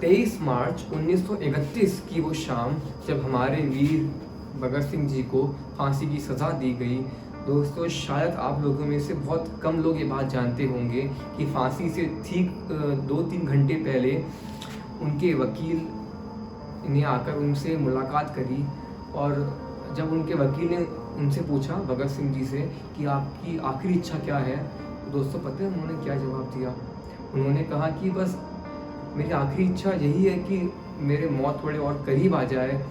23 मार्च 1931 की वो शाम जब हमारे वीर भगत सिंह जी को फांसी की सज़ा दी गई। दोस्तों, शायद आप लोगों में से बहुत कम लोग ये बात जानते होंगे कि फांसी से ठीक 2-3 घंटे पहले उनके वकील ने आकर उनसे मुलाकात करी, और जब उनके वकील ने उनसे पूछा भगत सिंह जी से कि आपकी आखिरी इच्छा क्या है, दोस्तों पता है उन्होंने क्या जवाब दिया? उन्होंने कहा कि बस मेरी आखिरी इच्छा यही है कि मेरे मौत थोड़े और करीब आ जाए,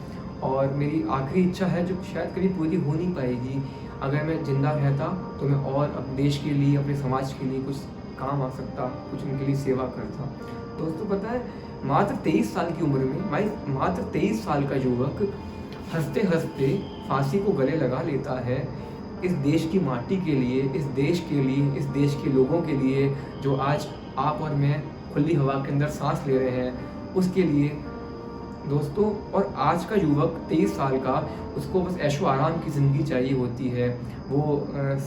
और मेरी आखिरी इच्छा है जो शायद कभी पूरी हो नहीं पाएगी। अगर मैं ज़िंदा रहता तो मैं और अपने देश के लिए, अपने समाज के लिए कुछ काम आ सकता, कुछ उनके लिए सेवा करता। दोस्तों पता है, मात्र 23 साल की उम्र में मात्र 23 साल का युवक हंसते हंसते फांसी को गले लगा लेता है इस देश की माटी के लिए, इस देश के लिए, इस देश के लोगों के लिए जो आज आप और मैं खुली हवा के अंदर सांस ले रहे हैं, उसके लिए दोस्तों। और आज का युवक 23 साल का, उसको बस ऐशो आराम की ज़िंदगी चाहिए होती है। वो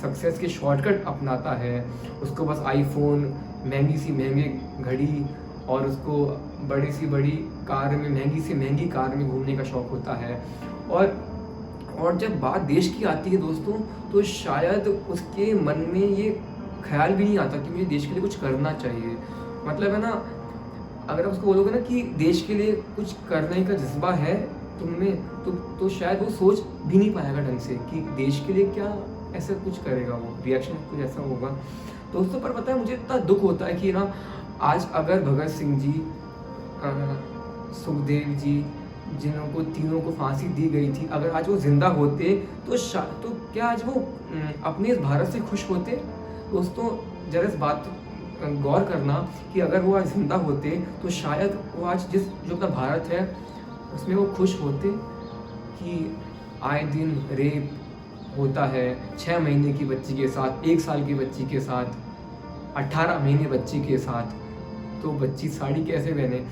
सक्सेस के शॉर्टकट अपनाता है, उसको बस आईफोन, महंगी सी महंगी घड़ी, और उसको बड़ी सी बड़ी कार में, महंगी से महंगी कार में घूमने का शौक़ होता है। और जब बात देश की आती है दोस्तों, तो शायद उसके मन में ये ख्याल भी नहीं आता कि मुझे देश के लिए कुछ करना चाहिए। मतलब है ना, अगर आप उसको बोलोगे ना कि देश के लिए कुछ करने का जज्बा है तुम में, तो शायद वो सोच भी नहीं पाएगा ढंग से कि देश के लिए क्या ऐसा कुछ करेगा, वो रिएक्शन कुछ ऐसा होगा दोस्तों। पर पता है, मुझे इतना दुख होता है कि ना, आज अगर भगत सिंह जी, सुखदेव जी, जिनको तीनों को फांसी दी गई थी, अगर आज वो जिंदा होते तो क्या आज वो अपने इस भारत से खुश होते? दोस्तों जरा इस बात गौर करना कि अगर वो आज जिंदा होते तो शायद वो आज जो अपना भारत है उसमें वो खुश होते कि आए दिन रेप होता है 6 महीने की बच्ची के साथ, 1 साल की बच्ची के साथ, 18 महीने बच्ची के साथ, तो बच्ची साड़ी कैसे पहने?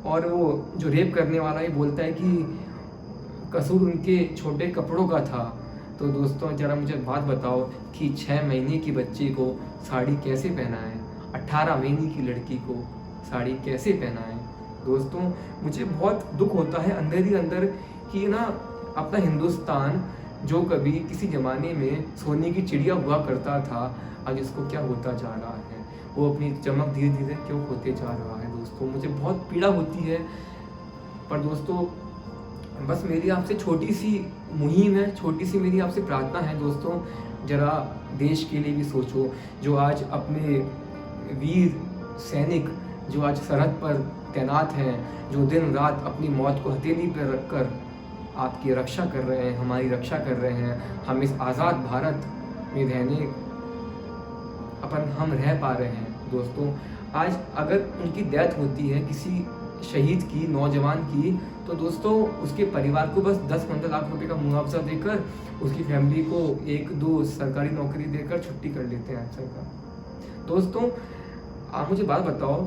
और वो जो रेप करने वाला ये बोलता है कि कसूर उनके छोटे कपड़ों का था। तो दोस्तों ज़रा मुझे बात बताओ कि 6 महीने की बच्ची को साड़ी कैसे पहनाएं, 18 महीने की लड़की को साड़ी कैसे पहनाएं? दोस्तों मुझे बहुत दुख होता है अंदर ही अंदर कि ना, अपना हिंदुस्तान जो कभी किसी ज़माने में सोने की चिड़िया हुआ करता था, आज इसको क्या होता जा रहा है, वो अपनी चमक धीरे धीरे क्यों खोते जा रहा है। दोस्तों मुझे बहुत पीड़ा होती है। पर दोस्तों बस मेरी आपसे छोटी सी मुहिम है, छोटी सी मेरी आपसे प्रार्थना है दोस्तों, ज़रा देश के लिए भी सोचो। जो आज अपने वीर सैनिक जो आज सरहद पर तैनात हैं, जो दिन रात अपनी मौत को हथेली पर रखकर आपकी रक्षा कर रहे हैं, हमारी रक्षा कर रहे हैं, हम इस आज़ाद भारत में हम रह पा रहे हैं। दोस्तों आज अगर उनकी डेथ होती है किसी शहीद की, नौजवान की, तो दोस्तों उसके परिवार को बस 10-15 लाख रुपए का मुआवजा देकर उसकी फैमिली को 1-2 सरकारी नौकरी देकर छुट्टी कर लेते हैं सरकार। दोस्तों आप मुझे बात बताओ,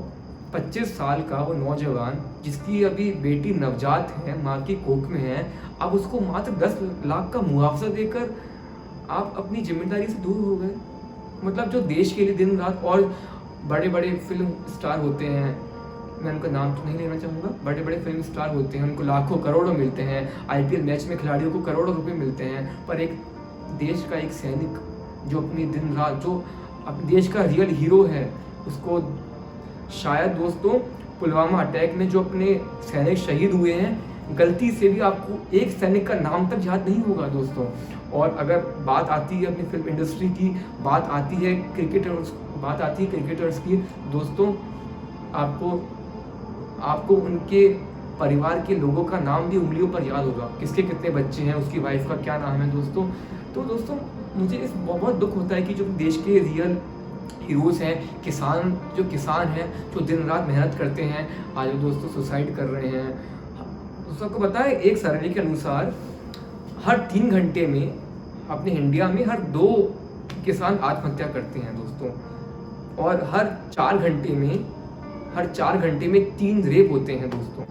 25 साल का वो नौजवान जिसकी अभी बेटी नवजात है, माँ की कोख में है, अब उसको मात्र 10 लाख का मुआवजा देकर आप अपनी जिम्मेदारी से दूर हो गए। मतलब जो देश के लिए दिन रात, और बड़े बड़े फिल्म स्टार होते हैं, मैं उनका नाम तो नहीं लेना चाहूँगा, बड़े बड़े फिल्म स्टार होते हैं, उनको लाखों करोड़ों मिलते हैं, आईपीएल मैच में खिलाड़ियों को करोड़ों रुपए मिलते हैं, पर एक देश का एक सैनिक जो अपनी दिन रात, जो अपने देश का रियल हीरो है, उसको शायद दोस्तों पुलवामा अटैक में जो अपने सैनिक शहीद हुए हैं, गलती से भी आपको एक सैनिक का नाम तक याद नहीं होगा दोस्तों। और अगर बात आती है अपनी फिल्म इंडस्ट्री की, बात आती है क्रिकेटर्स की, दोस्तों आपको उनके परिवार के लोगों का नाम भी उंगलियों पर याद होगा, किसके कितने बच्चे हैं, उसकी वाइफ का क्या नाम है दोस्तों। तो दोस्तों मुझे इस बहुत दुख होता है कि जो देश के रियल हीरोज़ हैं, किसान हैं, जो दिन रात मेहनत करते हैं, आज दोस्तों सुसाइड कर रहे हैं। दोस्तों को पता है, एक सर्वे के अनुसार हर 3 घंटे में अपने इंडिया में हर 2 किसान आत्महत्या करते हैं दोस्तों, और हर 4 घंटे में 3 रेप होते हैं दोस्तों।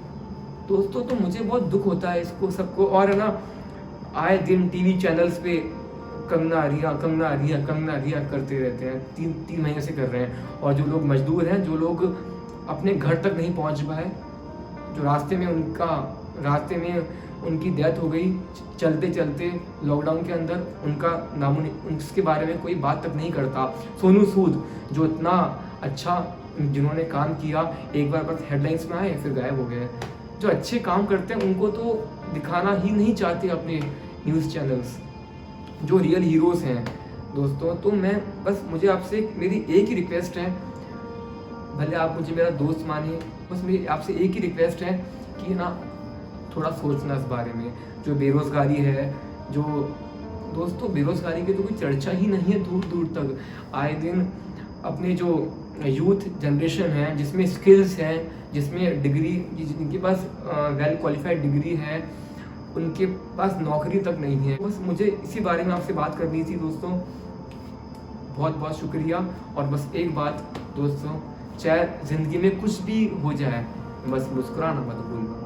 तो मुझे बहुत दुख होता है इसको सबको। और है ना, आए दिन टीवी चैनल्स पे कंगना रिया करते रहते हैं, 3 महीने से कर रहे हैं। और जो लोग मजदूर हैं, जो लोग अपने घर तक नहीं पहुंच पाए, जो रास्ते में उनकी डेथ हो गई चलते चलते लॉकडाउन के अंदर, उसके बारे में कोई बात तक नहीं करता। सोनू सूद जो इतना अच्छा जिन्होंने काम किया, एक बार बस हेडलाइंस में आए फिर गायब हो गए। जो अच्छे काम करते हैं उनको तो दिखाना ही नहीं चाहते अपने न्यूज़ चैनल्स, जो रियल हीरोज़ हैं दोस्तों। तो मुझे आपसे मेरी एक ही रिक्वेस्ट है, भले आप मुझे मेरा दोस्त मानिए, बस मेरी आपसे एक ही रिक्वेस्ट है कि ना थोड़ा सोचना इस बारे में। जो बेरोज़गारी है, जो दोस्तों बेरोज़गारी की तो कोई चर्चा ही नहीं है दूर दूर तक। आए दिन अपने जो यूथ जनरेशन है, जिसमें स्किल्स हैं, जिसमें डिग्री, जिनके पास वेल क्वालिफाइड डिग्री है, उनके पास नौकरी तक नहीं है। बस मुझे इसी बारे में आपसे बात करनी थी दोस्तों। बहुत बहुत शुक्रिया। और बस एक बात दोस्तों, चाहे ज़िंदगी में कुछ भी हो जाए, बस मुस्कुराना मत भूलना।